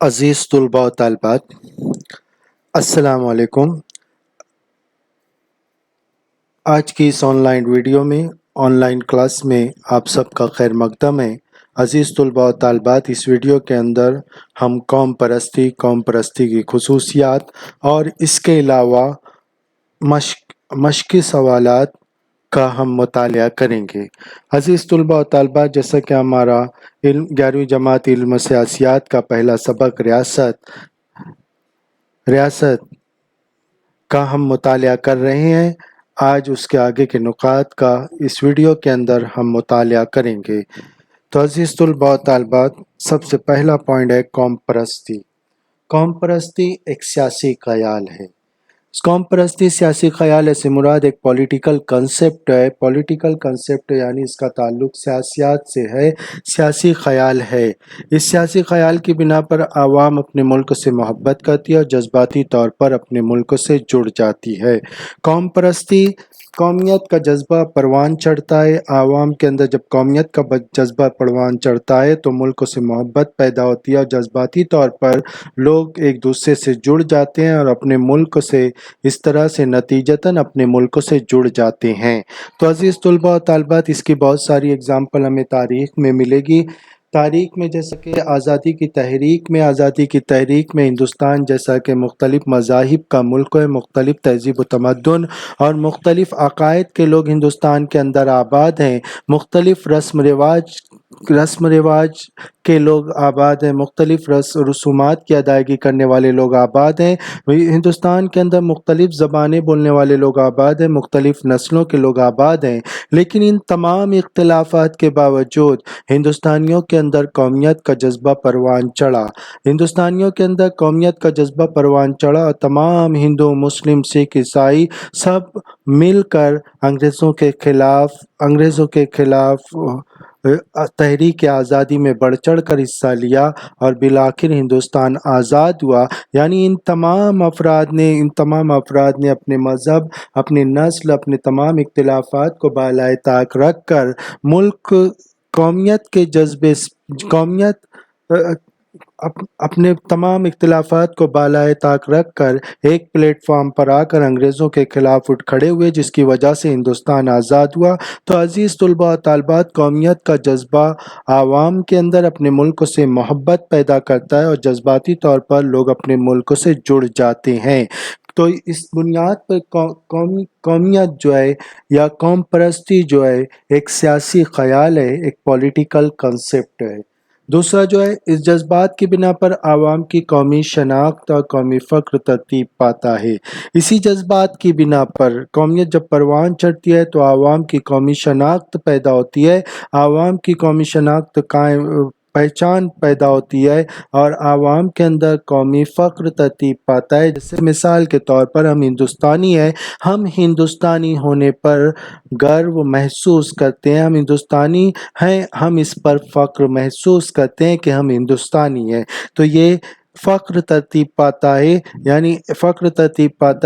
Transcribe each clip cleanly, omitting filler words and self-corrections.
عزیز طلباء و طالبات، السلام علیکم۔ آج کی اس آن لائن ویڈیو میں آن لائن کلاس میں آپ سب کا خیر مقدم ہے۔ عزیز طلباء و طالبات، اس ویڈیو کے اندر ہم قوم پرستی کی خصوصیات اور اس کے علاوہ مشقی سوالات کا ہم مطالعہ کریں گے۔ عزیز طلباء و طالبات، جیسا کہ ہمارا 11ویں جماعت علم سیاسیات کا پہلا سبق ریاست کا ہم مطالعہ کر رہے ہیں، آج اس کے آگے کے نکات کا اس ویڈیو کے اندر ہم مطالعہ کریں گے۔ تو عزیز طلباء و طالبات، سب سے پہلا پوائنٹ ہے قوم پرستی۔ قوم پرستی ایک سیاسی خیال ہے۔ قوم پرستی سیاسی خیال سے مراد ایک پولیٹیکل کنسپٹ ہے۔ پولیٹیکل کنسپٹ یعنی اس کا تعلق سیاسیات سے ہے، سیاسی خیال ہے۔ اس سیاسی خیال کی بنا پر عوام اپنے ملک سے محبت کرتی ہے اور جذباتی طور پر اپنے ملک سے جڑ جاتی ہے۔ قوم پرستی قومیت کا جذبہ پروان چڑھتا ہے۔ عوام کے اندر جب قومیت کا جذبہ پروان چڑھتا ہے تو ملک سے محبت پیدا ہوتی ہے اور جذباتی طور پر لوگ ایک دوسرے سے جڑ جاتے ہیں اور اپنے ملک سے اس طرح سے نتیجتاً اپنے ملک سے جڑ جاتے ہیں۔ تو عزیز طلباء و طالبات، اس کی بہت ساری اگزامپل ہمیں تاریخ میں ملے گی۔ تاریخ میں جیسا کہ آزادی کی تحریک میں ہندوستان جیسا کہ مختلف مذاہب کا ملک ہے، مختلف تہذیب و تمدن اور مختلف عقائد کے لوگ ہندوستان کے اندر آباد ہیں، مختلف رسم رواج کے لوگ آباد ہیں، مختلف رسومات کی ادائیگی کرنے والے لوگ آباد ہیں۔ ہندوستان کے اندر مختلف زبانیں بولنے والے لوگ آباد ہیں، مختلف نسلوں کے لوگ آباد ہیں، لیکن ان تمام اختلافات کے باوجود ہندوستانیوں کے اندر قومیت کا جذبہ پروان چڑھا۔ اور تمام ہندو، مسلم، سکھ، عیسائی سب مل کر انگریزوں کے خلاف تحریک آزادی میں بڑھ چڑھ کر حصہ لیا اور بالآخر ہندوستان آزاد ہوا۔ یعنی ان تمام افراد نے اپنے مذہب، اپنی نسل، اپنے تمام اختلافات کو بالائے طاق رکھ کر اپنے تمام اختلافات کو بالائے طاق رکھ کر ایک پلیٹ فارم پر آ کر انگریزوں کے خلاف اٹھ کھڑے ہوئے، جس کی وجہ سے ہندوستان آزاد ہوا۔ تو عزیز طلباء و طالبات، قومیت کا جذبہ عوام کے اندر اپنے ملک سے محبت پیدا کرتا ہے اور جذباتی طور پر لوگ اپنے ملک سے جڑ جاتے ہیں۔ تو اس بنیاد پر قومیت جو ہے یا قوم پرستی جو ہے ایک سیاسی خیال ہے، ایک پولیٹیکل کنسپٹ ہے۔ دوسرا جو ہے، اس جذبات کی بنا پر عوام کی قومی شناخت اور قومی فخر ترتیب پاتا ہے۔ اسی جذبات کی بنا پر قومیت جب پروان چڑھتی ہے تو عوام کی قومی شناخت پیدا ہوتی ہے، عوام کی قومی شناخت پہچان پیدا ہوتی ہے اور عوام کے اندر قومی فخر ترتیب پاتا ہے۔ جیسے مثال کے طور پر ہم ہندوستانی ہیں، ہم ہندوستانی ہونے پر گرو محسوس کرتے ہیں، ہم ہندوستانی ہیں، ہم اس پر فخر محسوس کرتے ہیں کہ ہم ہندوستانی ہیں۔ تو یہ فخر ترتیب پاتا ہے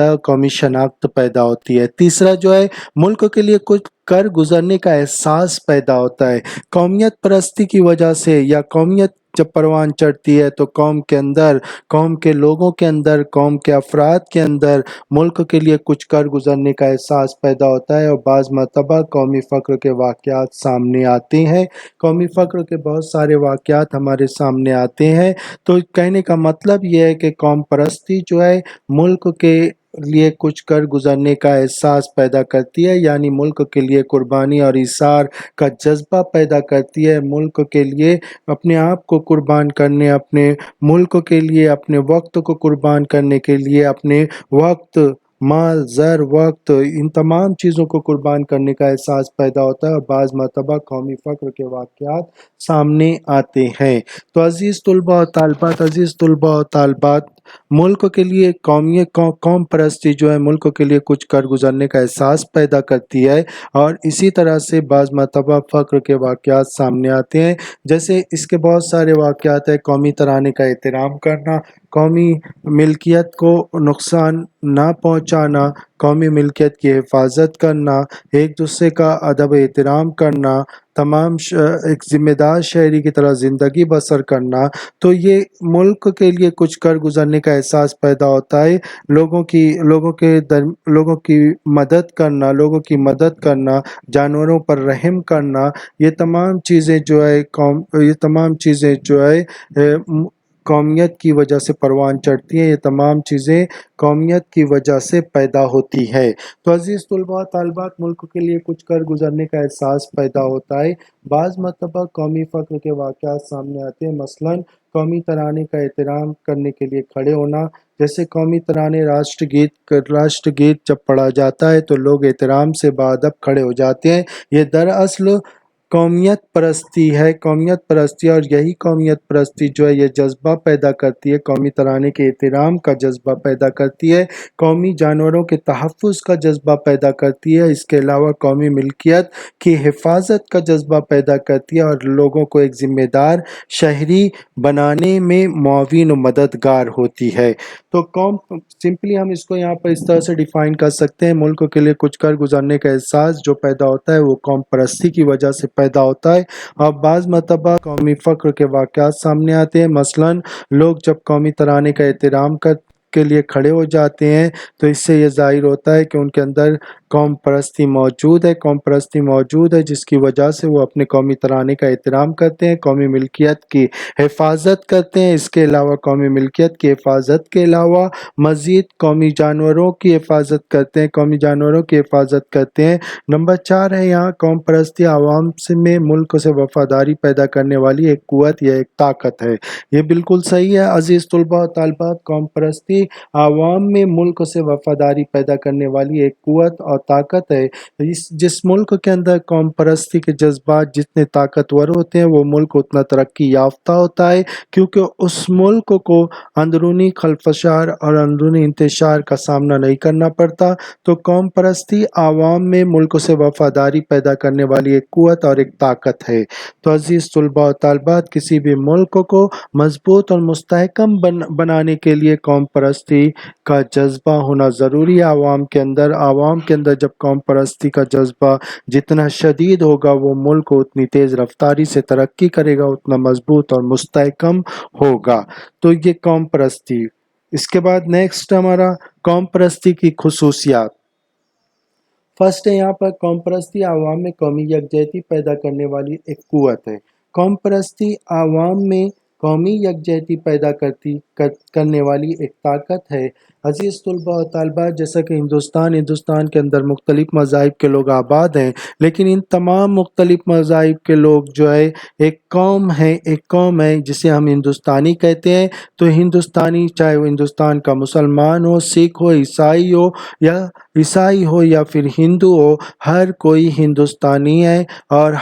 اور قومی شناخت پیدا ہوتی ہے۔ تیسرا جو ہے، ملک کے لیے کچھ کر گزرنے کا احساس پیدا ہوتا ہے۔ قومیت پرستی کی وجہ سے یا قومیت جب پروان چڑھتی ہے تو قوم کے اندر، قوم کے لوگوں کے اندر، قوم کے افراد کے اندر ملک کے لیے کچھ کر گزرنے کا احساس پیدا ہوتا ہے اور بعض مرتبہ قومی فخر کے واقعات سامنے آتے ہیں۔ قومی فخر کے بہت سارے واقعات ہمارے سامنے آتے ہیں۔ تو کہنے کا مطلب یہ ہے کہ قوم پرستی جو ہے ملک کے لیے کچھ کر گزرنے کا احساس پیدا کرتی ہے، یعنی ملک کے لیے قربانی اور ایثار کا جذبہ پیدا کرتی ہے۔ ملک کے لیے اپنے آپ کو قربان کرنے، اپنے ملک کے لیے اپنے وقت کو قربان کرنے کے لیے، اپنے وقت، مال، زر، وقت، ان تمام چیزوں کو قربان کرنے کا احساس پیدا ہوتا ہے اور بعض مرتبہ قومی فخر کے واقعات سامنے آتے ہیں۔ تو عزیز طلباء و طالبات، ملک کے لیے قوم پرستی جو ہے ملک کے لیے کچھ کر گزرنے کا احساس پیدا کرتی ہے اور اسی طرح سے بعض مرتبہ فخر کے واقعات سامنے آتے ہیں۔ جیسے اس کے بہت سارے واقعات ہیں، قومی ترانے کا احترام کرنا، قومی ملکیت کو نقصان نہ پہنچانا، قومی ملکیت کی حفاظت کرنا، ایک دوسرے کا ادب احترام کرنا، تمام ایک ذمہ دار شہری کی طرح زندگی بسر کرنا، تو یہ ملک کے لیے کچھ کر گزرنے کا احساس پیدا ہوتا ہے۔ لوگوں کی مدد کرنا، جانوروں پر رحم کرنا، یہ تمام چیزیں جو ہے قومیت کی وجہ سے پروان چڑھتی ہیں، یہ تمام چیزیں قومیت کی وجہ سے پیدا ہوتی ہے۔ تو عزیز طلباء و طالبات، ملک کے لیے کچھ کر گزرنے کا احساس پیدا ہوتا ہے۔ بعض مرتبہ قومی فخر کے واقعات سامنے آتے ہیں، مثلاً قومی ترانے کا احترام کرنے کے لیے کھڑے ہونا، جیسے قومی ترانے راشٹر گیت جب پڑھا جاتا ہے تو لوگ احترام سے بادب کھڑے ہو جاتے ہیں۔ یہ دراصل قومیت پرستی اور یہی قومیت پرستی جو ہے یہ جذبہ پیدا کرتی ہے، قومی ترانے کے احترام کا جذبہ پیدا کرتی ہے، قومی جانوروں کے تحفظ کا جذبہ پیدا کرتی ہے، اس کے علاوہ قومی ملکیت کی حفاظت کا جذبہ پیدا کرتی ہے اور لوگوں کو ایک ذمہ دار شہری بنانے میں معاون و مددگار ہوتی ہے۔ تو قوم سمپلی ہم اس کو یہاں پر اس طرح سے ڈیفائن کر سکتے ہیں، ملک کے لیے کچھ کر گزرنے کا احساس جو پیدا ہوتا ہے وہ قوم پرستی کی وجہ سے پیدا ہوتا ہے، اور بعض مرتبہ قومی فخر کے واقعات سامنے آتے ہیں، مثلاً لوگ جب قومی ترانے کا احترام کے لیے کھڑے ہو جاتے ہیں تو اس سے یہ ظاہر ہوتا ہے کہ ان کے اندر قوم پرستی موجود ہے، جس کی وجہ سے وہ اپنے قومی ترانے کا احترام کرتے ہیں، قومی ملکیت کی حفاظت کرتے ہیں۔ اس کے علاوہ قومی ملکیت کی حفاظت کے علاوہ مزید قومی جانوروں کی حفاظت کرتے ہیں۔ نمبر 4 ہے یہاں قوم پرستی عوام میں ملک سے وفاداری پیدا کرنے والی ایک قوت یا ایک طاقت ہے۔ یہ بالکل صحیح ہے عزیز طلباء و طالبات، قوم پرستی عوام میں ملک سے وفاداری پیدا کرنے والی ایک قوت اور طاقت ہے۔ جس ملک کے اندر قوم پرستی کے جذبات جتنے طاقتور ہوتے ہیں وہ ملک اتنا ترقی یافتہ ہوتا ہے، کیونکہ اس ملک کو اندرونی خلفشار اور اندرونی انتشار کا سامنا نہیں کرنا پڑتا۔ تو قوم پرستی عوام میں ملک سے وفاداری پیدا کرنے والی ایک قوت اور ایک طاقت ہے۔ تو عزیز طلباء و طالبات، کسی بھی ملک کو مضبوط اور مستحکم بنانے کے لیے قوم پرستی کا جذبہ ہونا ضروری ہے عوام کے اندر جب قوم پرستی کا جذبہ جتنا شدید ہوگا وہ ملک اتنی تیز رفتاری سے ترقی کرے گا، اتنا مضبوط اور مستحکم ہوگا۔ تو یہ قوم پرستی۔ اس کے بعد نیکسٹ ہمارا قوم پرستی کی خصوصیات۔ فرسٹ ہے یہاں پر قوم پرستی عوام میں قومی یکجہتی پیدا کرنے والی ایک قوت ہے۔ قوم پرستی عوام میں قومی یکجہتی پیدا کرنے والی ایک طاقت ہے۔ عزیز طلباء و طالبات، جیسا کہ ہندوستان کے اندر مختلف مذاہب کے لوگ آباد ہیں، لیکن ان تمام مختلف مذاہب کے لوگ جو ہے ایک قوم ہے جسے ہم ہندوستانی کہتے ہیں۔ تو ہندوستانی، چاہے وہ ہندوستان کا مسلمان ہو، سکھ ہو، عیسائی ہو یا پھر ہندو ہو، ہر کوئی ہندوستانی ہے، اور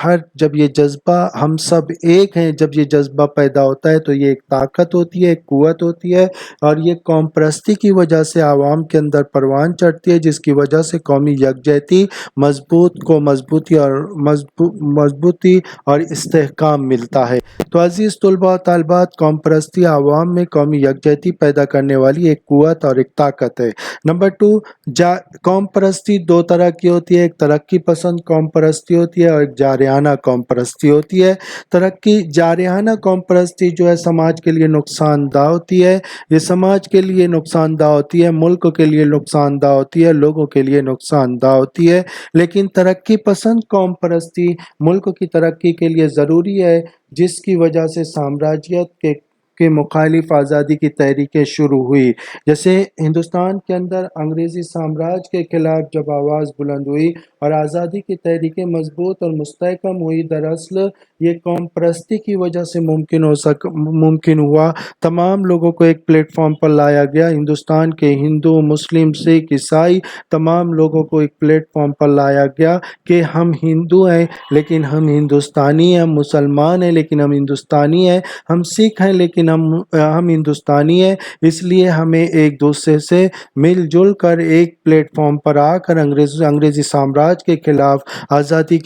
جب یہ جذبہ ہم سب ایک ہیں، جب یہ جذبہ پیدا ہوتا ہے تو یہ ایک طاقت ہوتی ہے، ایک قوت ہوتی ہے، اور یہ قوم پرستی کی وجہ سے عوام کے اندر پروان چڑھتی ہے، جس کی وجہ سے قومی یکجہتی مضبوطی اور استحکام ملتا ہے۔ تو عزیز طلباء و طالبات، قوم پرستی عوام میں قومی یکجہتی پیدا کرنے والی ایک قوت اور ایک طاقت ہے۔ نمبر 2، قوم پرستی دو طرح کی ہوتی ہے، ایک ترقی پسند قوم پرستی ہوتی ہے اور ایک جارحانہ قوم پرستی ہوتی ہے۔ جارحانہ قوم پرستی جو ہے سماج کے لیے نقصان دہ ہوتی ہے، یہ سماج کے لیے نقصان دہ ہوتی ہے، ملک کے لیے نقصان دہ ہوتی ہے، لوگوں کے لیے نقصان دہ ہوتی ہے۔ لیکن ترقی پسند قوم پرستی ملک کی ترقی کے لیے ضروری ہے، جس کی وجہ سے سامراجیت کے مخالف آزادی کی تحریکیں شروع ہوئی۔ جیسے ہندوستان کے اندر انگریزی سامراج کے خلاف جب آواز بلند ہوئی اور آزادی کی تحریکیں مضبوط اور مستحکم ہوئی، دراصل یہ قوم پرستی کی وجہ سے ممکن ہوا۔ تمام لوگوں کو ایک پلیٹ فارم پر لایا گیا، ہندوستان کے ہندو، مسلم، سکھ، عیسائی، تمام لوگوں کو ایک پلیٹ فارم پر لایا گیا کہ ہم ہندو ہیں لیکن ہم ہندوستانی ہیں، ہم مسلمان ہیں لیکن ہم ہندوستانی ہیں، ہم سکھ ہیں لیکن ہم ہندوستانی ہیں، اس لیے ہمیں ایک دوسرے سے مل جل کر ایک پلیٹ فارم پر آ کر انگریزی سامراج کے خلاف آزادی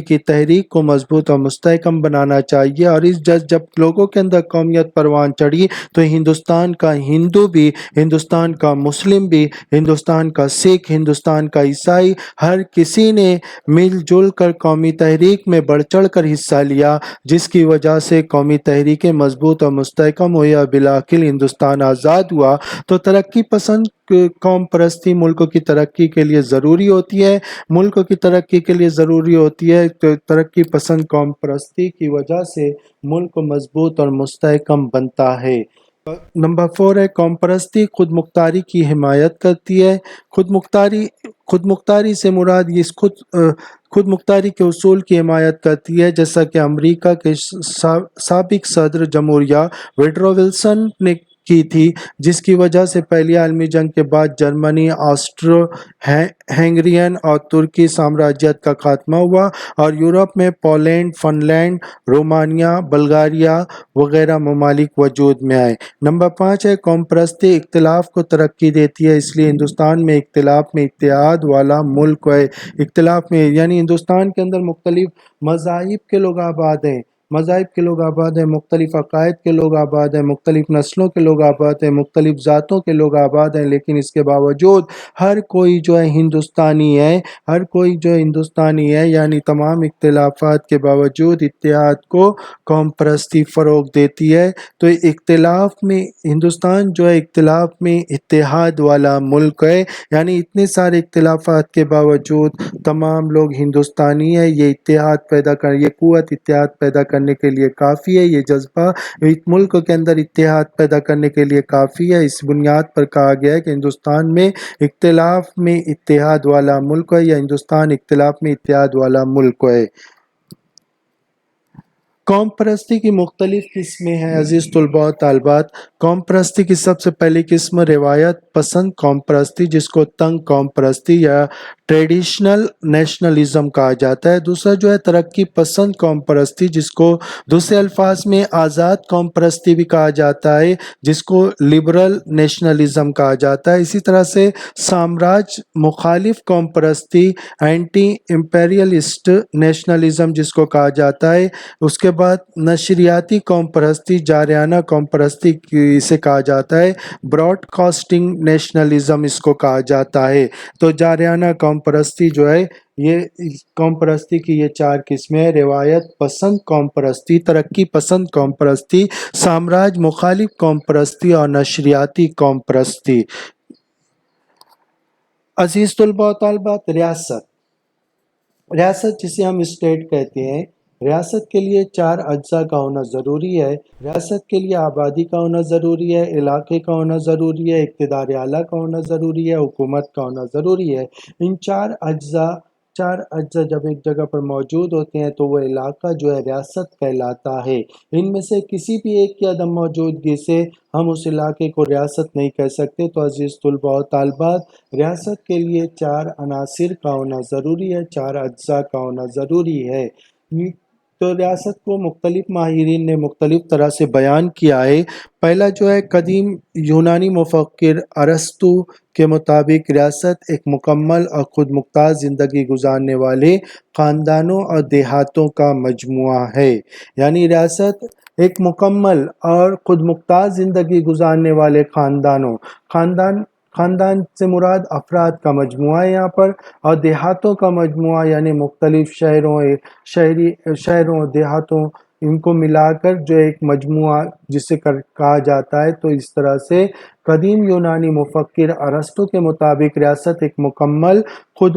کی تحریک کو مضبوط اور مستحکم بنانا چاہیے۔ اور اس جب لوگوں کے اندر قومیت پروان چڑھی تو ہندوستان کا ہندو بھی، ہندوستان کا مسلم بھی، ہندوستان کا سکھ، ہندوستان کا عیسائی، ہر کسی نے مل جل کر قومی تحریک میں بڑھ چڑھ کر حصہ لیا، جس کی وجہ سے قومی تحریکیں مضبوط اور مستحکم ہوئی اور بالآخر ہندوستان آزاد ہوا۔ تو ترقی پسند قوم پرستی ملک کی ترقی کے لیے ضروری ہوتی ہے، ملک کی ترقی کے لیے ضروری ہوتی ہے۔ تو ترقی پسند قوم پرستی کی وجہ سے ملک مضبوط اور مستحکم بنتا ہے۔ نمبر 4 ہے قوم پرستی خود مختاری کی حمایت کرتی ہے۔ خود مختاری سے مراد خود مختاری کے اصول کی حمایت کرتی ہے، جیسا کہ امریکہ کے سابق صدر جمہوریہ وڈرو ولسن نے کی تھی، جس کی وجہ سے پہلی عالمی جنگ کے بعد جرمنی، آسٹرو ہنگرین اور ترکی سامراجیت کا خاتمہ ہوا اور یورپ میں پولینڈ، فن لینڈ، رومانیہ، بلغاریہ وغیرہ ممالک وجود میں آئے۔ نمبر 5 ہے قوم پرستی اختلاف کو ترقی دیتی ہے، اس لیے ہندوستان میں اختلاف میں اتحاد والا ملک ہے۔ اختلاف میں یعنی ہندوستان کے اندر مختلف مذاہب کے لوگ آباد ہیں، مختلف عقائد کے لوگ آباد ہیں، مختلف نسلوں کے لوگ آباد ہیں، مختلف ذاتوں کے لوگ آباد ہیں، لیکن اس کے باوجود ہر کوئی جو ہے ہندوستانی ہے، یعنی تمام اختلافات کے باوجود اتحاد کو قوم پرستی فروغ دیتی ہے۔ تو ہندوستان جو ہے اختلاف میں اتحاد والا ملک ہے، یعنی اتنے سارے اختلافات کے باوجود تمام لوگ ہندوستانی ہیں۔ یہ قوت اتحاد پیدا کرنے کے لیے کافی ہے، یہ جذبہ ملک کے اندر اتحاد پیدا کرنے کے لیے کافی ہے۔ اس بنیاد پر کہا گیا ہے کہ ہندوستان میں اختلاف میں اتحاد والا ملک ہے، یا ہندوستان اختلاف میں اتحاد والا ملک ہے۔ قوم پرستی کی مختلف قسمیں ہیں عزیز طلباء و طالبات۔ قوم پرستی کی سب سے پہلی قسم روایت پسند قوم پرستی، جس کو تنگ قوم پرستی یا ٹریڈیشنل نیشنلزم کہا جاتا ہے۔ دوسرا جو ہے ترقی پسند قوم پرستی، جس کو دوسرے الفاظ میں آزاد قوم پرستی بھی کہا جاتا ہے، جس کو لبرل نیشنلزم کہا جاتا ہے۔ اسی طرح سے سامراج مخالف قوم پرستی، اینٹی امپیریلسٹ نیشنلزم جس کو کہا جاتا ہے۔ اس کے بعد نشریاتی قوم پرستی، جارحانہ قوم پرستی اسے کہا جاتا ہے۔ براڈ کاسٹنگ نیشنلزم اس کو کہا جاتا ہے۔ تو جارحانہ قوم پرستی جو ہے، یہ قوم پرستی کی یہ 4 قسمیں ہیں: روایت پسند قوم پرستی، ترقی پسند قوم پرستی، سامراج مخالف قوم پرستی اور نشریاتی قوم پرستی۔ عزیز طلباء و طالبات، ریاست جسے ہم اسٹیٹ کہتے ہیں، ریاست کے لیے 4 اجزاء کا ہونا ضروری ہے۔ ریاست کے لیے آبادی کا ہونا ضروری ہے، علاقے کا ہونا ضروری ہے، اقتدار اعلیٰ کا ہونا ضروری ہے، حکومت کا ہونا ضروری ہے۔ ان 4 اجزاء جب ایک جگہ پر موجود ہوتے ہیں تو وہ علاقہ جو ہے ریاست کہلاتا ہے۔ ان میں سے کسی بھی ایک کی عدم موجودگی سے ہم اس علاقے کو ریاست نہیں کہہ سکتے۔ تو عزیز طلباء و طالبات، ریاست کے لیے 4 عناصر کا ہونا ضروری ہے، 4 اجزاء کا ہونا ضروری ہے۔ تو ریاست کو مختلف ماہرین نے مختلف طرح سے بیان کیا ہے۔ پہلا جو ہے قدیم یونانی مفکر ارسطو کے مطابق ریاست ایک مکمل اور خود مختار زندگی گزارنے والے خاندانوں اور دیہاتوں کا مجموعہ ہے۔ یعنی ریاست ایک مکمل اور خود مختار زندگی گزارنے والے خاندان سے مراد افراد کا مجموعہ ہے یہاں پر، اور دیہاتوں کا مجموعہ یعنی مختلف شہروں دیہاتوں ان کو ملا کر جو ایک مجموعہ جسے کہا جاتا ہے۔ تو اس طرح سے قدیم یونانی مفکر ارسطو کے مطابق ریاست ایک مکمل خود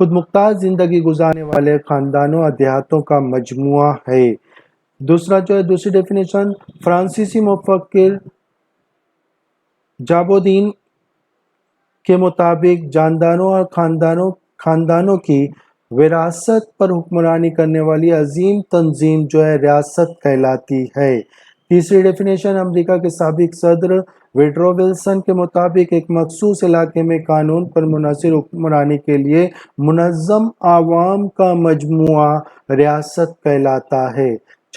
مختار زندگی گزارنے والے خاندانوں اور دیہاتوں کا مجموعہ ہے۔ دوسری ڈیفینیشن فرانسیسی مفکر جابودین کے مطابق جانداروں اور خاندانوں کی وراثت پر حکمرانی کرنے والی عظیم تنظیم جو ہے ریاست کہلاتی ہے۔ تیسری ڈیفینیشن امریکہ کے سابق صدر وڈرو ولسن کے مطابق ایک مخصوص علاقے میں قانون پر منحصر حکمرانی کے لیے منظم عوام کا مجموعہ ریاست کہلاتا ہے۔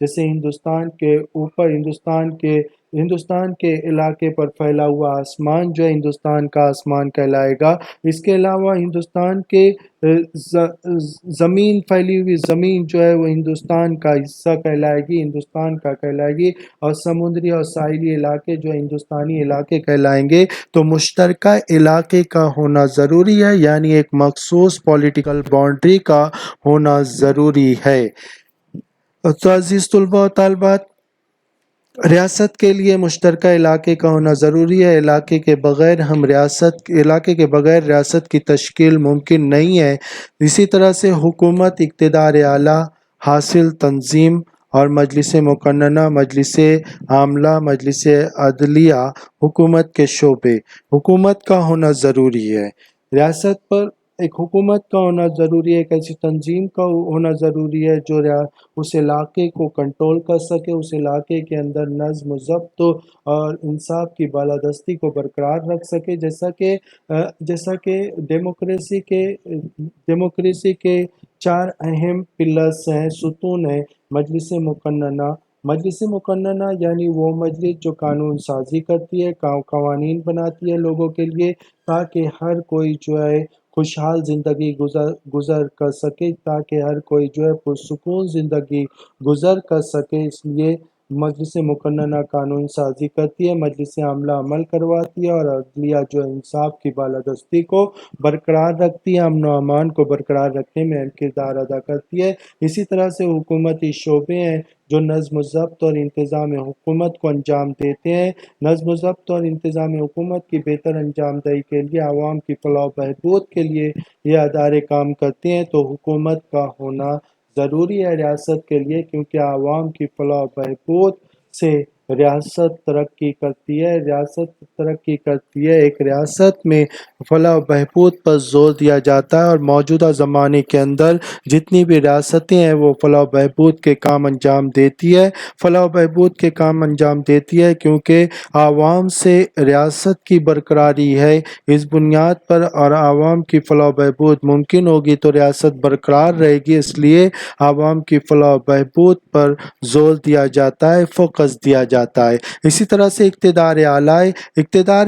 جیسے ہندوستان کے علاقے پر پھیلا ہوا آسمان جو ہے ہندوستان کا آسمان کہلائے گا۔ اس کے علاوہ ہندوستان کے زمین پھیلی ہوئی زمین جو ہے وہ ہندوستان کا حصہ کہلائے گی، ہندوستان کا کہلائے گی، اور سمندری اور ساحلی علاقے جو ہندوستانی علاقے کہلائیں گے۔ تو مشترکہ علاقے کا ہونا ضروری ہے، یعنی ایک مخصوص پولیٹیکل باؤنڈری کا ہونا ضروری ہے۔ تو عزیز طلباء و طالبات، ریاست کے لیے مشترکہ علاقے کا ہونا ضروری ہے۔ علاقے کے بغیر ریاست کی تشکیل ممکن نہیں ہے۔ اسی طرح سے حکومت، اقتدار اعلیٰ، حاصل تنظیم اور مجلس مقننہ، مجلس عاملہ، مجلس عدلیہ، حکومت کے شعبے، حکومت کا ہونا ضروری ہے۔ ریاست پر ایک حکومت کا ہونا ضروری ہے، ایک ایسی تنظیم کا ہونا ضروری ہے جو اس علاقے کو کنٹرول کر سکے، اس علاقے کے اندر نظم و ضبط اور انصاف کی بالادستی کو برقرار رکھ سکے، جیسا کہ ڈیموکریسی کے 4 اہم پلرز ہیں، ستون ہیں۔ مجلس مقننہ، مجلس مقننہ یعنی وہ مجلس جو قانون سازی کرتی ہے، قوانین بناتی ہے لوگوں کے لیے، تاکہ ہر کوئی جو ہے خوشحال زندگی گزر کر سکے، تاکہ ہر کوئی جو ہے پرسکون زندگی گزر کر سکے۔ اس لیے مجلس مقننہ قانون سازی کرتی ہے، مجلس عاملہ عمل کرواتی ہے، اور عدلیہ جو انصاف کی بالادستی کو برقرار رکھتی ہے، امن و امان کو برقرار رکھنے میں اہم کردار ادا کرتی ہے۔ اسی طرح سے حکومتی شعبے ہیں جو نظم و ضبط اور انتظام حکومت کو انجام دیتے ہیں۔ نظم و ضبط اور انتظام حکومت کی بہتر انجام دہی کے لیے، عوام کی فلاح و بہبود کے لیے یہ ادارے کام کرتے ہیں۔ تو حکومت کا ہونا ضروری ہے ریاست کے لیے، کیونکہ عوام کی فلاح و بہبود سے ریاست ترقی کرتی ہے۔ ایک ریاست میں فلاح و بہبود پر زور دیا جاتا ہے، اور موجودہ زمانے کے اندر جتنی بھی ریاستیں ہیں وہ فلاح و بہبود کے کام انجام دیتی ہے، کیونکہ عوام سے ریاست کی برقراری ہے۔ اس بنیاد پر اور عوام کی فلاح و بہبود ممکن ہوگی تو ریاست برقرار رہے گی، اس لیے عوام کی فلاح و بہبود پر زور دیا جاتا ہے، فوکس دیا جاتا ہے۔ اسی طرح سے اقتدار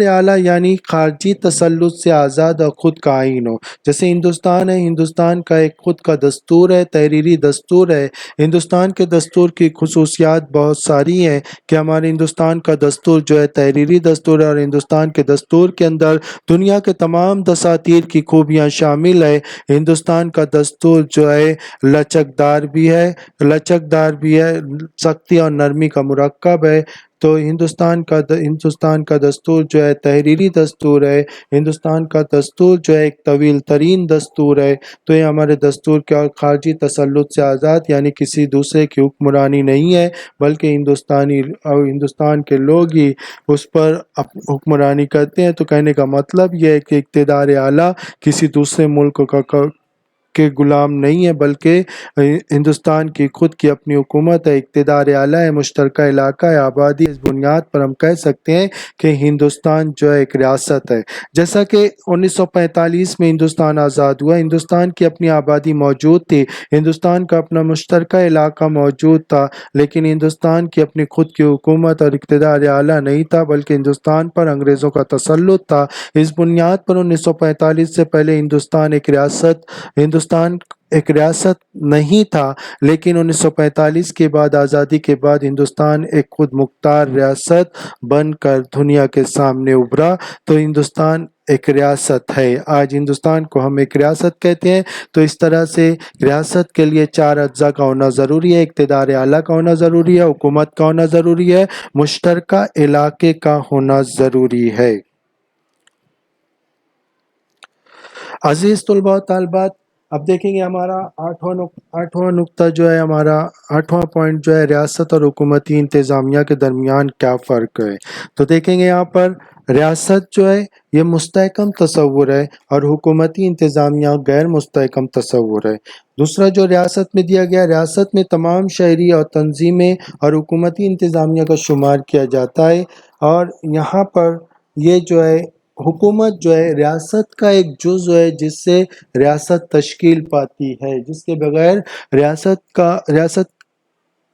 اعلیٰ یعنی خارجی تسلط سے آزاد اور خود کا آئین ہو۔ جیسے ہندوستان ہے، ہندوستان کا ایک خود کا دستور ہے، تحریری دستور ہے۔ ہندوستان کے دستور کی خصوصیات بہت ساری ہیں کہ ہمارے ہندوستان کا دستور جو ہے تحریری دستور ہے، اور ہندوستان کے دستور کے اندر دنیا کے تمام دساتیر کی خوبیاں شامل ہے۔ ہندوستان کا دستور جو ہے لچکدار بھی ہے، سختی اور نرمی کا مرکب ہے۔ تو ہندوستان کا دستور جو ہے تحریری دستور ہے، ہندوستان کا دستور جو ہے ایک طویل ترین دستور ہے۔ تو یہ ہمارے دستور کے اور خارجی تسلط سے آزاد، یعنی کسی دوسرے کی حکمرانی نہیں ہے، بلکہ ہندوستان کے لوگ ہی اس پر حکمرانی کرتے ہیں۔ تو کہنے کا مطلب یہ ہے کہ اقتدار اعلیٰ کسی دوسرے ملک کے غلام نہیں ہے، بلکہ ہندوستان کی خود کی اپنی حکومت ہے، اقتدار اعلیٰ ہے، مشترکہ علاقہ ہے، آبادی۔ اس بنیاد پر ہم کہہ سکتے ہیں کہ ہندوستان جو ہے ایک ریاست ہے۔ جیسا کہ 1945 میں ہندوستان آزاد ہوا، ہندوستان کی اپنی آبادی موجود تھی، ہندوستان کا اپنا مشترکہ علاقہ موجود تھا، لیکن ہندوستان کی اپنی خود کی حکومت اور اقتدار اعلیٰ نہیں تھا، بلکہ ہندوستان پر انگریزوں کا تسلط تھا۔ اس بنیاد پر 1945 سے پہلے ہندوستان ایک ریاست نہیں تھا، لیکن 1945 کے بعد، آزادی کے بعد، ہندوستان ایک خود مختار ریاست بن کر دنیا کے سامنے ابھرا۔ تو ہندوستان ایک ریاست ہے، آج ہندوستان کو ہم ایک ریاست کہتے ہیں۔ تو اس طرح سے ریاست کے لیے 4 اجزاء کا ہونا ضروری ہے، اقتدار اعلیٰ کا ہونا ضروری ہے، حکومت کا ہونا ضروری ہے، مشترکہ علاقے کا ہونا ضروری ہے۔ عزیز طلباء و طالبات، اب دیکھیں گے ہمارا 8واں نقطہ جو ہے، ہمارا 8واں پوائنٹ جو ہے، ریاست اور حکومتی انتظامیہ کے درمیان کیا فرق ہے۔ تو دیکھیں گے یہاں پر ریاست جو ہے یہ مستحکم تصور ہے، اور حکومتی انتظامیہ غیر مستحکم تصور ہے۔ دوسرا جو ریاست میں دیا گیا، ریاست میں تمام شہری اور تنظیمیں اور حکومتی انتظامیہ کا شمار کیا جاتا ہے، اور یہاں پر یہ جو ہے حکومت جو ہے ریاست کا ایک جزء ہے، جس سے ریاست تشکیل پاتی ہے، جس کے بغیر ریاست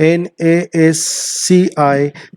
NASCI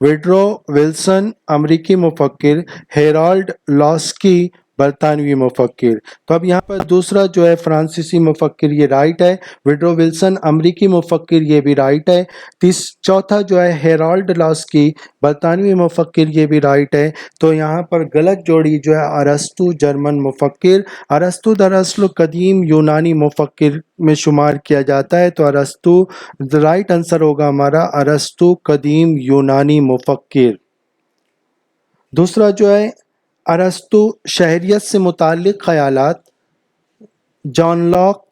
وڈرو ولسن امریکی مفکر، ہیرالڈ لاسکی برطانوی مفکر۔ تو اب یہاں پر دوسرا جو ہے فرانسیسی مفکر یہ رائٹ ہے، وڈرو ولسن امریکی مفکر یہ بھی رائٹ ہے۔ چوتھا جو ہے ہیرالڈ لاسکی برطانوی مفکر یہ بھی رائٹ ہے۔ تو یہاں پر غلط جوڑی جو ہے ارسطو جرمن مفکر، ارسطو دراصل قدیم یونانی مفکر میں شمار کیا جاتا ہے، تو ارسطو رائٹ آنسر ہوگا ہمارا ارسطو قدیم یونانی مفکر۔ دوسرا جو ہے ارسطو شہریت سے متعلق خیالات، جان لاک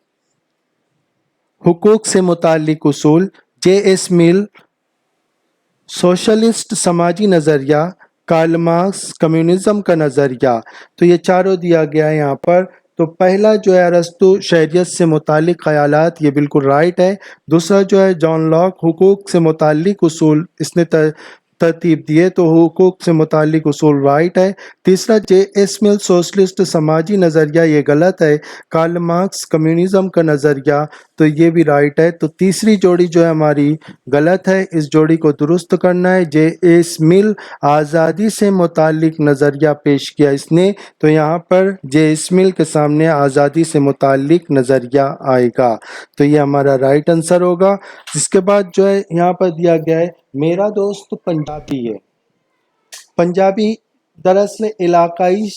حقوق سے متعلق اصول، جے ایس مل سوشلسٹ سماجی نظریہ، کارل مارکس کمیونزم کا نظریہ۔ تو یہ چاروں دیا گیا ہے یہاں پر۔ تو پہلا جو ہے ارسطو شہریت سے متعلق خیالات، یہ بالکل رائٹ ہے۔ دوسرا جو ہے جان لاک حقوق سے متعلق اصول، اس نے ترتیب دیے تو حقوق سے متعلق اصول رائٹ ہے۔ تیسرا جے ایس مل سوشلسٹ سماجی نظریہ یہ غلط ہے۔ کارل مارکس کمیونزم کا نظریہ تو یہ بھی رائٹ ہے۔ تو تیسری جوڑی جو ہے ہماری غلط ہے، اس جوڑی کو درست کرنا ہے۔ جے ایس مل آزادی سے متعلق نظریہ پیش کیا اس نے، تو یہاں پر جے ایس مل کے سامنے آزادی سے متعلق نظریہ آئے گا، تو یہ ہمارا رائٹ آنسر ہوگا۔ اس کے بعد جو ہے یہاں پر دیا گیا ہے میرا دوست پنجابی ہے۔ پنجابی دراصل علاقائی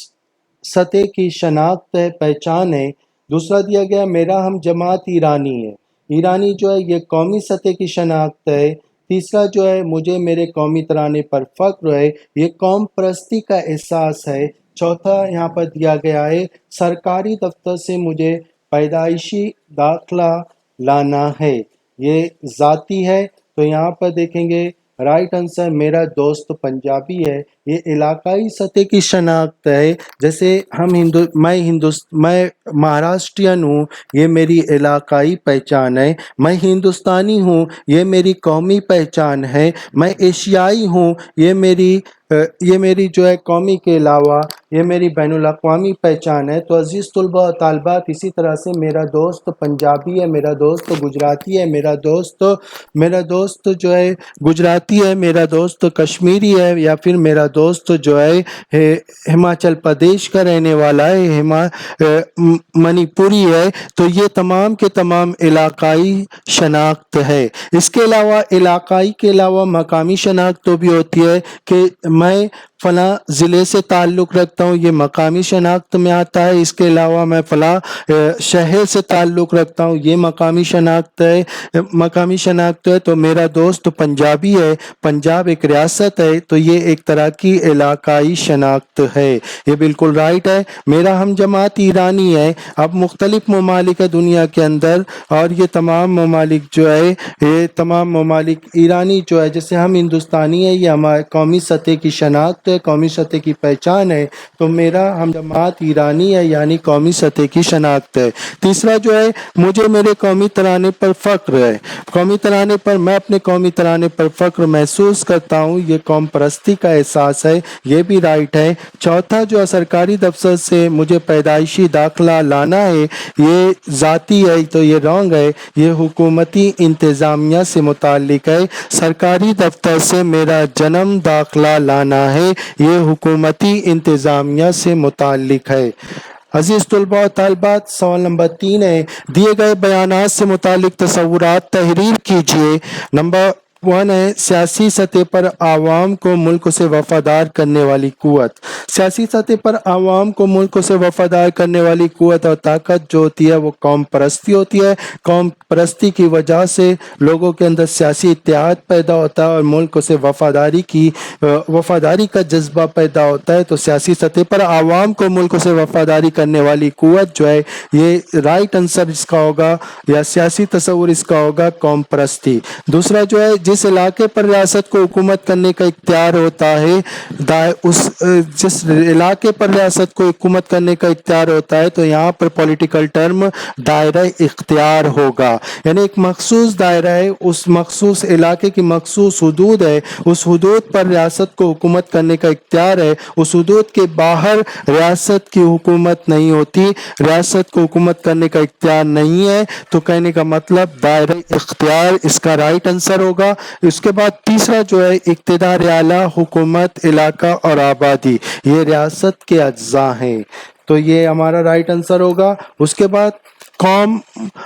سطح کی شناخت ہے، پہچان ہے۔ دوسرا دیا گیا میرا ہم جماعت ایرانی ہے۔ ایرانی جو ہے یہ قومی سطح کی شناخت ہے۔ تیسرا جو ہے مجھے میرے قومی ترانے پر فخر ہے، یہ قوم پرستی کا احساس ہے۔ چوتھا یہاں پر دیا گیا ہے سرکاری دفتر سے مجھے پیدائشی داخلہ لانا ہے، یہ ذاتی ہے۔ تو یہاں پر دیکھیں گے رائٹ آنسر میرا دوست پنجابی ہے، یہ علاقائی سطح کی شناخت ہے۔ جیسے میں مہاراشٹرین ہوں، یہ میری علاقائی پہچان ہے۔ میں ہندوستانی ہوں، یہ میری قومی پہچان ہے۔ میں ایشیائی ہوں، یہ میری جو ہے قومی کے علاوہ یہ میری بین الاقوامی پہچان ہے۔ تو عزیز طلباء و طالبات، اسی طرح سے میرا دوست پنجابی ہے، میرا دوست گجراتی ہے، میرا دوست جو ہے گجراتی ہے، میرا دوست کشمیری ہے، یا پھر میرا دوست جو ہے ہماچل پردیش کا رہنے والا ہے، منی پوری ہے۔ تو یہ تمام کے تمام علاقائی شناخت ہے۔ اس کے علاوہ علاقائی کے علاوہ مقامی شناخت تو بھی ہوتی ہے کہ میں فلاں ضلع سے تعلق رکھتا ہوں، یہ مقامی شناخت میں آتا ہے۔ اس کے علاوہ میں فلاں شہر سے تعلق رکھتا ہوں، یہ مقامی شناخت ہے۔ تو میرا دوست پنجابی ہے، پنجاب ایک ریاست ہے، تو یہ ایک طرح کی علاقائی شناخت ہے، یہ بالکل رائٹ ہے۔ میرا ہم جماعت ایرانی ہے۔ اب مختلف ممالک ہے دنیا کے اندر، اور یہ تمام ممالک ایرانی جو ہے، جیسے ہم ہندوستانی ہے، یہ ہمارے قومی سطح کی شناخت ہے، قومی سطح کی پہچان ہے۔ تو میرا ہم جماعت ایرانی ہے، یعنی قومی سطح کی شناخت ہے۔ تیسرا جو ہے مجھے میرے قومی ترانے پر فخر ہے، قومی ترانے پر میں اپنے قومی ترانے پر فخر محسوس کرتا ہوں، یہ قوم پرستی کا احساس ہے، یہ بھی رائٹ ہے۔ چوتھا جو ہے سرکاری دفتر سے مجھے پیدائشی داخلہ لانا ہے، یہ ذاتی ہے، تو یہ رانگ ہے، یہ حکومتی انتظامیہ سے متعلق ہے۔ سرکاری دفتر سے میرا جنم داخلہ لانا ہے، یہ حکومتی انتظامیہ سے متعلق ہے۔ عزیز طلباء و طالبات، سوال نمبر 3 ہے، دیے گئے بیانات سے متعلق تصورات تحریر کیجیے۔ نمبر 1 ہے سیاسی سطح پر عوام کو ملک سے وفادار کرنے والی قوت۔ سیاسی سطح پر عوام کو ملک سے وفادار کرنے والی قوت اور طاقت جو ہوتی ہے وہ قوم پرستی ہوتی ہے۔ قوم پرستی کی وجہ سے لوگوں کے اندر سیاسی اتحاد پیدا ہوتا ہے اور ملک سے وفاداری کا جذبہ پیدا ہوتا ہے۔ تو سیاسی سطح پر عوام کو ملک سے وفاداری کرنے والی قوت جو ہے، یہ رائٹ آنسر اس کا ہوگا، یا سیاسی تصور اس کا ہوگا قوم پرستی۔ دوسرا جو ہے جس علاقے پر ریاست کو حکومت کرنے کا اختیار ہوتا ہے، جس علاقے پر ریاست کو حکومت کرنے کا اختیار ہوتا ہے، تو یہاں پر پولیٹیکل ٹرم دائرہ اختیار ہوگا، یعنی ایک مخصوص دائرہ ہے، اس مخصوص علاقے کی مخصوص حدود ہے، اس حدود پر ریاست کو حکومت کرنے کا اختیار ہے، اس حدود کے باہر ریاست کی حکومت نہیں ہوتی، ریاست کو حکومت کرنے کا اختیار نہیں ہے۔ تو کہنے کا مطلب دائرہ اختیار اس کا رائٹ آنسر ہوگا۔ اس کے بعد تیسرا جو ہے اقتدار اعلیٰ، حکومت، علاقہ اور آبادی، یہ ریاست کے اجزاء ہیں، تو یہ ہمارا رائٹ آنسر ہوگا۔ اس کے بعد قوم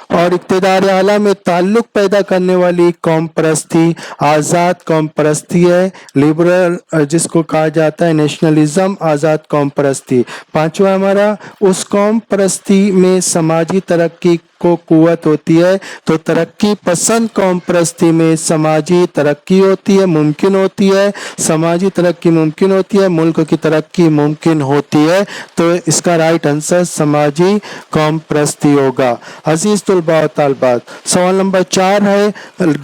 اور اقتدار اعلیٰ میں تعلق پیدا کرنے والی قوم پرستی آزاد قوم پرستی ہے، لبرل جس کو کہا جاتا ہے نیشنلزم، آزاد قوم پرستی۔ پانچواں ہمارا اس قوم پرستی میں سماجی ترقی کو قوت ہوتی ہے، تو ترقی پسند قوم پرستی میں سماجی ترقی ہوتی ہے، ممکن ہوتی ہے، سماجی ترقی ممکن ہوتی ہے، ملک کی ترقی ممکن ہوتی ہے، تو اس کا رائٹ آنسر سماجی قوم پرستی ہوگا۔ عزیز طلباء و طالبات، سوال نمبر 4 ہے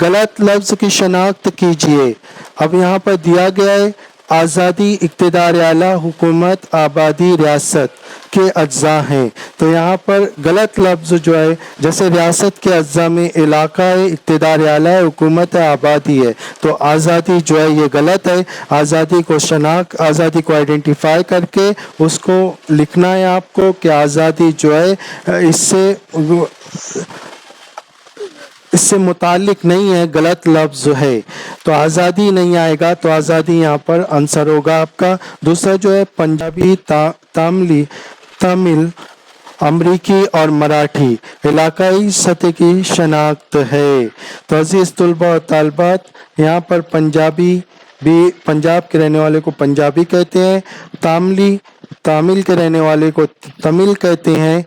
غلط لفظ کی شناخت کیجیے۔ اب یہاں پر دیا گیا ہے آزادی، اقتدار اعلیٰ، حکومت، آبادی، ریاست کے اجزاء ہیں، تو یہاں پر غلط لفظ جو ہے جیسے ریاست کے اجزاء میں علاقہ ہے، اقتدار اعلیٰ ہے، حکومت ہے، آبادی ہے، تو آزادی جو ہے یہ غلط ہے۔ آزادی کو آئیڈینٹیفائی کر کے اس کو لکھنا ہے آپ کو کہ آزادی جو ہے اس سے متعلق نہیں ہے، غلط لفظ ہے، تو آزادی نہیں آئے گا، تو آزادی یہاں پر آنسر ہوگا آپ کا۔ دوسرا جو ہے پنجابی، تامل، امریکی اور مراٹھی علاقائی سطح کی شناخت ہے، تو عزیز طلباء و طالبات یہاں پر پنجابی بھی پنجاب کے رہنے والے کو پنجابی کہتے ہیں، تامل کے رہنے والے کو تمل کہتے ہیں،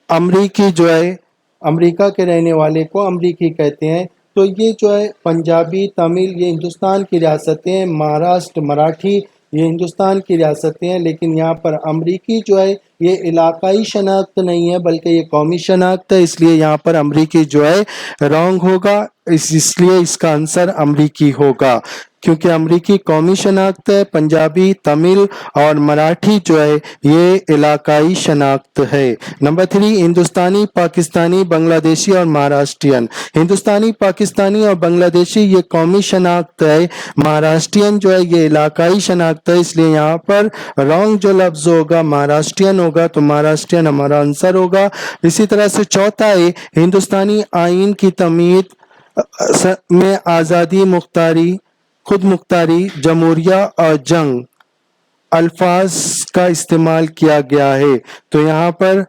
امریکی جو ہے امریکہ کے رہنے والے کو امریکی کہتے ہیں، تو یہ جو ہے پنجابی، تمل یہ ہندوستان کی ریاستیں ہیں، مہاراشٹر، مراٹھی یہ ہندوستان کی ریاستیں ہیں، لیکن یہاں پر امریکی جو ہے یہ علاقائی شناخت نہیں ہے بلکہ یہ قومی شناخت ہے، اس لیے یہاں پر امریکی جو ہے رانگ ہوگا، اس لیے اس کا آنسر امریکی ہوگا، کیونکہ امریکی قومی شناخت ہے، پنجابی، تمل اور مراٹھی جو ہے یہ علاقائی شناخت ہے۔ نمبر 3 ہندوستانی، پاکستانی، بنگلہ دیشی اور مہاراشٹرین۔ ہندوستانی، پاکستانی اور بنگلہ دیشی یہ قومی شناخت ہے، مہاراشٹرین جو ہے یہ علاقائی شناخت ہے، اس لیے یہاں پر رانگ جو لفظ ہوگا مہاراشٹرین ہوگا، تو مہاراشٹرین ہمارا آنسر ہوگا۔ اسی طرح سے چوتھا ہے ہندوستانی آئین کی تمہید میں آزادی، مختاری، خود مختاری، جمہوریہ اور جنگ الفاظ کا استعمال کیا گیا ہے، تو یہاں پر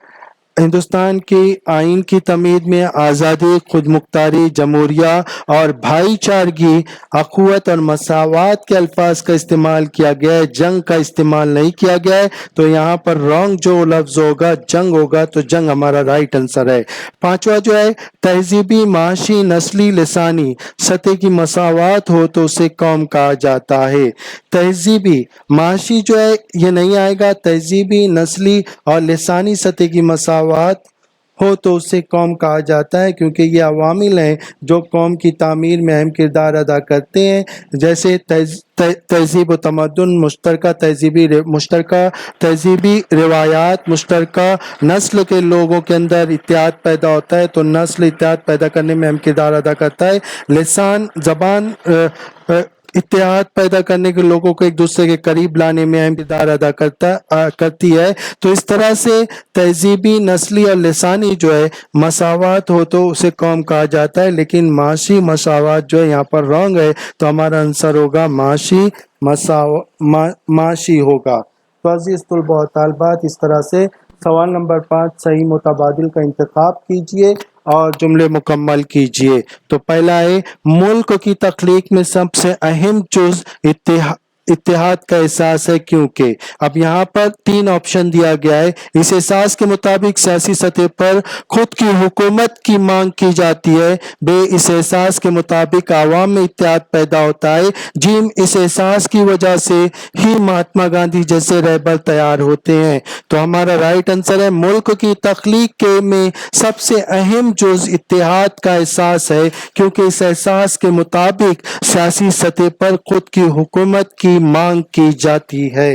ہندوستان کی آئین کی تمہید میں آزادی، خود مختاری، جمہوریہ اور بھائی چارگی، اخوت اور مساوات کے الفاظ کا استعمال کیا گیا ہے، جنگ کا استعمال نہیں کیا گیا ہے، تو یہاں پر رانگ جو لفظ ہوگا جنگ ہوگا، تو جنگ ہمارا رائٹ آنسر ہے۔ پانچواں جو ہے تہذیبی، معاشی، نسلی، لسانی سطح کی مساوات ہو تو اسے قوم کہا جاتا ہے۔ تہذیبی، معاشی جو ہے یہ نہیں آئے گا، تہذیبی، نسلی اور لسانی سطح کی مساوات ہو تو اسے قوم کہا جاتا ہے، کیونکہ یہ عوامل ہیں جو قوم کی تعمیر میں اہم کردار ادا کرتے ہیں، جیسے تہذیب و تمدن، مشترکہ تہذیبی روایات، مشترکہ نسل کے لوگوں کے اندر اتحاد پیدا ہوتا ہے، تو نسل اتحاد پیدا کرنے میں اہم کردار ادا کرتا ہے، لسان، زبان اتحاد پیدا کرنے کے لوگوں کو ایک دوسرے کے قریب لانے میں اہم کردار ادا کرتی ہے، تو اس طرح سے تہذیبی، نسلی اور لسانی جو ہے مساوات ہو تو اسے قوم کہا جاتا ہے، لیکن معاشی مساوات جو ہے یہاں پر رانگ ہے، تو ہمارا آنسر ہوگا معاشی ہوگا۔ تو عزیز طلباء و طالبات اس طرح سے سوال نمبر 5 صحیح متبادل کا انتخاب کیجئے اور جملے مکمل کیجئے۔ تو پہلا ہے ملک کی تخلیق میں سب سے اہم جز اتحاد کا احساس ہے، کیونکہ اب یہاں پر 3 آپشن دیا گیا ہے۔ اس احساس کے مطابق سیاسی سطح پر خود کی حکومت کی مانگ کی جاتی ہے، بے اس احساس کے مطابق عوام میں اتحاد پیدا ہوتا ہے، جیم اس احساس کی وجہ سے ہی مہاتما گاندھی جیسے رہبر تیار ہوتے ہیں، تو ہمارا رائٹ آنسر ہے ملک کی تخلیق میں سب سے اہم جز اتحاد کا احساس ہے، کیونکہ اس احساس کے مطابق سیاسی سطح پر خود کی حکومت کی مانگ کی جاتی ہے۔